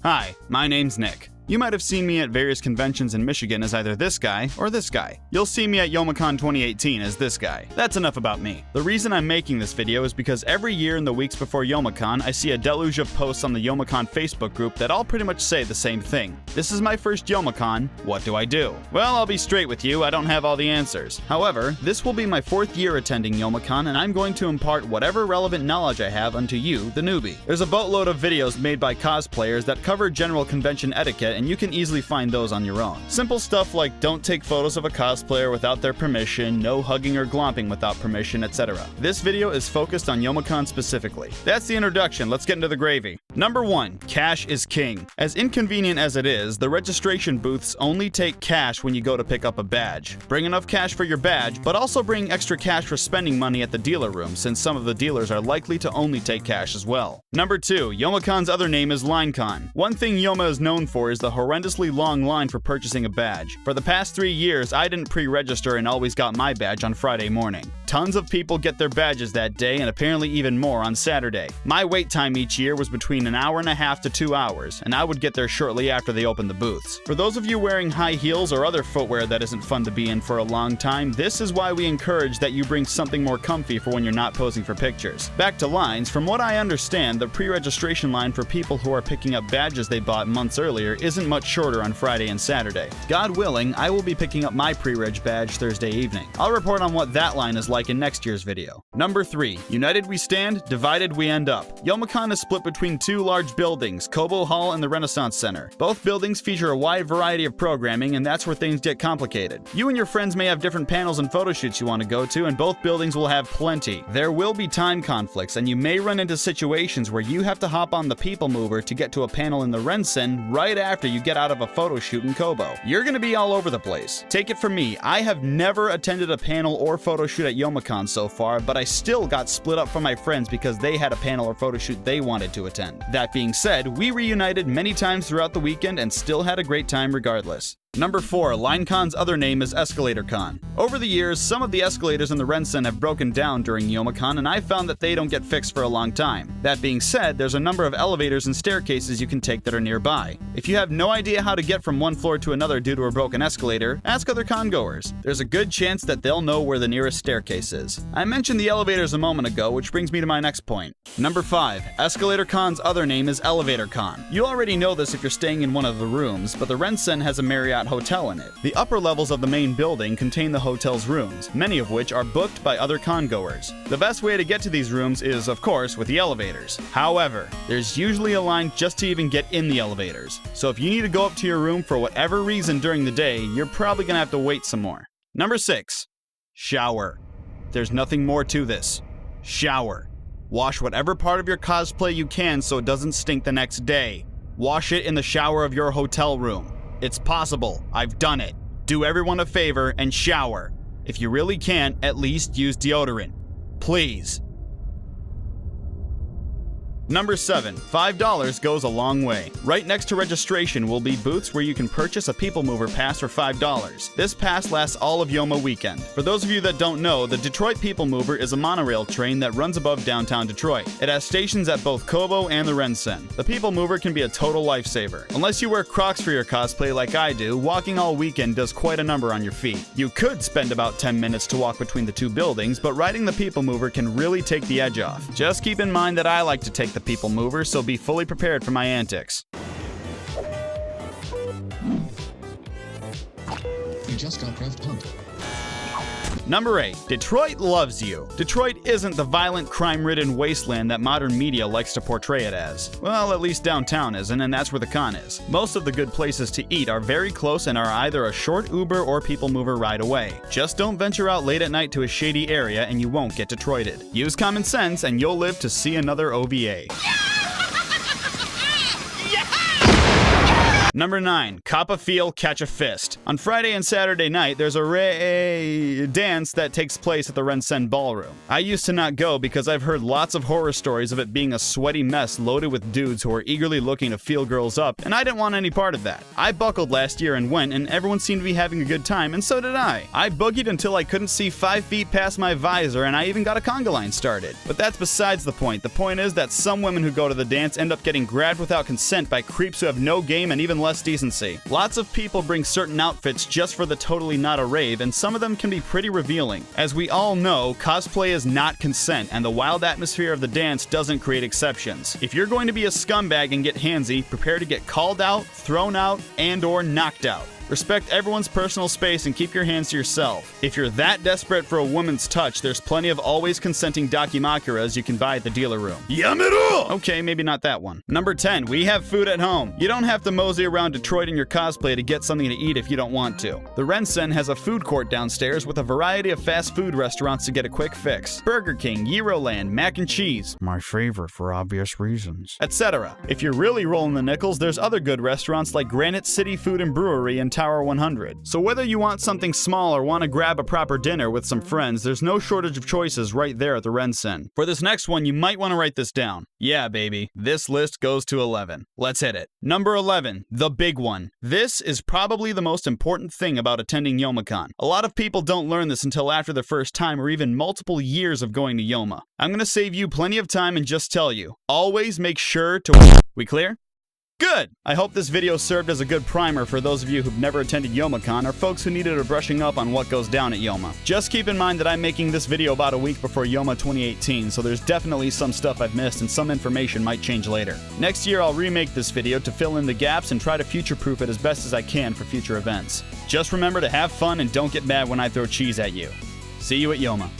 Hi, my name's Nick. You might have seen me at various conventions in Michigan as either this guy or this guy. You'll see me at Youmacon 2018 as this guy. That's enough about me. The reason I'm making this video is because every year in the weeks before Youmacon, I see a deluge of posts on the Youmacon Facebook group that all pretty much say the same thing. This is my first Youmacon, what do I do? Well, I'll be straight with you, I don't have all the answers. However, this will be my 4th year attending Youmacon, and I'm going to impart whatever relevant knowledge I have unto you, the newbie. There's a boatload of videos made by cosplayers that cover general convention etiquette, and you can easily find those on your own. Simple stuff like don't take photos of a cosplayer without their permission, no hugging or glomping without permission, etc. This video is focused on Youmacon specifically. That's the introduction, let's get into the gravy. Number 1. Cash is king. As inconvenient as it is, the registration booths only take cash when you go to pick up a badge. Bring enough cash for your badge, but also bring extra cash for spending money at the dealer room, since some of the dealers are likely to only take cash as well. Number 2. Youmacon's other name is LineCon. One thing Yoma is known for is the horrendously long line for purchasing a badge. For the past 3 years, I didn't pre-register and always got my badge on Friday morning. Tons of people get their badges that day, and apparently even more on Saturday. My wait time each year was between an hour and a half to 2 hours, and I would get there shortly after they opened the booths. For those of you wearing high heels or other footwear that isn't fun to be in for a long time, this is why we encourage that you bring something more comfy for when you're not posing for pictures. Back to lines, from what I understand, the pre-registration line for people who are picking up badges they bought months earlier isn't much shorter on Friday and Saturday. God willing, I will be picking up my pre-reg badge Thursday evening. I'll report on what that line is like in next year's video. Number 3. United we stand, divided we end up. Youmacon is split between 2 large buildings, Cobo Hall and the Renaissance Center. Both buildings feature a wide variety of programming, and that's where things get complicated. You and your friends may have different panels and photo shoots you want to go to, and both buildings will have plenty. There will be time conflicts, and you may run into situations where you have to hop on the PeopleMover to get to a panel in the Rensen right after you get out of a photo shoot in Kobo. You're gonna be all over the place. Take it from me, I have never attended a panel or photo shoot at Youmacon so far, but I still got split up from my friends because they had a panel or photo shoot they wanted to attend. That being said, we reunited many times throughout the weekend and still had a great time regardless. Number 4. LineCon's other name is EscalatorCon. Over the years, some of the escalators in the Rensen have broken down during Youmacon, and I've found that they don't get fixed for a long time. That being said, there's a number of elevators and staircases you can take that are nearby. If you have no idea how to get from one floor to another due to a broken escalator, ask other congoers. There's a good chance that they'll know where the nearest staircase is. I mentioned the elevators a moment ago, which brings me to my next point. Number 5. EscalatorCon's other name is ElevatorCon. You already know this if you're staying in one of the rooms, but the Rensen has a Marriott hotel in it. The upper levels of the main building contain the hotel's rooms, many of which are booked by other congoers. The best way to get to these rooms is, of course, with the elevators. However, there's usually a line just to even get in the elevators. So if you need to go up to your room for whatever reason during the day, you're probably gonna have to wait some more. Number 6. Shower. There's nothing more to this. Shower. Wash whatever part of your cosplay you can so it doesn't stink the next day. Wash it in the shower of your hotel room. It's possible. I've done it. Do everyone a favor and shower. If you really can't, at least use deodorant. Please. Number 7. $5 goes a long way. Right next to registration will be booths where you can purchase a PeopleMover pass for $5. This pass lasts all of Yoma weekend. For those of you that don't know, the Detroit PeopleMover is a monorail train that runs above downtown Detroit. It has stations at both Kobo and the Rensen. The PeopleMover can be a total lifesaver. Unless you wear Crocs for your cosplay like I do, walking all weekend does quite a number on your feet. You could spend about 10 minutes to walk between the 2 buildings, but riding the PeopleMover can really take the edge off. Just keep in mind that I like to take the PeopleMover, so be fully prepared for my antics. You just got Kraft Punk. Number 8. Detroit loves you. Detroit isn't the violent, crime-ridden wasteland that modern media likes to portray it as. Well, at least downtown isn't, and that's where the con is. Most of the good places to eat are very close and are either a short Uber or PeopleMover ride away. Just don't venture out late at night to a shady area and you won't get Detroited. Use common sense and you'll live to see another OVA. Number 9. CoppaFeel Catch a Fist. On Friday and Saturday night, there's a dance that takes place at the Rensen Ballroom. I used to not go because I've heard lots of horror stories of it being a sweaty mess loaded with dudes who are eagerly looking to feel girls up, and I didn't want any part of that. I buckled last year and went, and everyone seemed to be having a good time, and so did I. I boogied until I couldn't see 5 feet past my visor, and I even got a conga line started. But that's besides the point. The point is that some women who go to the dance end up getting grabbed without consent by creeps who have no game and even less decency. Lots of people bring certain outfits just for the totally not a rave, and some of them can be pretty revealing. As we all know, cosplay is not consent, and the wild atmosphere of the dance doesn't create exceptions. If you're going to be a scumbag and get handsy, prepare to get called out, thrown out, and/or knocked out. Respect everyone's personal space and keep your hands to yourself. If you're that desperate for a woman's touch, there's plenty of always consenting dakimakuras you can buy at the dealer room. Yamero! Okay, maybe not that one. Number 10, we have food at home. You don't have to mosey around Detroit in your cosplay to get something to eat if you don't want to. The Rensen has a food court downstairs with a variety of fast food restaurants to get a quick fix. Burger King, Euroland, Mac and Cheese, my favorite for obvious reasons, etc. If you're really rolling the nickels, there's other good restaurants like Granite City Food and Brewery and Tower 100. So whether you want something small or want to grab a proper dinner with some friends, there's no shortage of choices right there at the Rensen. For this next one, you might want to write this down. Yeah, baby. This list goes to 11. Let's hit it. Number 11, the big one. This is probably the most important thing about attending Youmacon. A lot of people don't learn this until after the first time or even multiple years of going to Yoma. I'm gonna save you plenty of time and just tell you, always make sure to... We clear? Good! I hope this video served as a good primer for those of you who've never attended Youmacon or folks who needed a brushing up on what goes down at Yoma. Just keep in mind that I'm making this video about a week before Yoma 2018, so there's definitely some stuff I've missed and some information might change later. Next year I'll remake this video to fill in the gaps and try to future-proof it as best as I can for future events. Just remember to have fun and don't get mad when I throw cheese at you. See you at Yoma.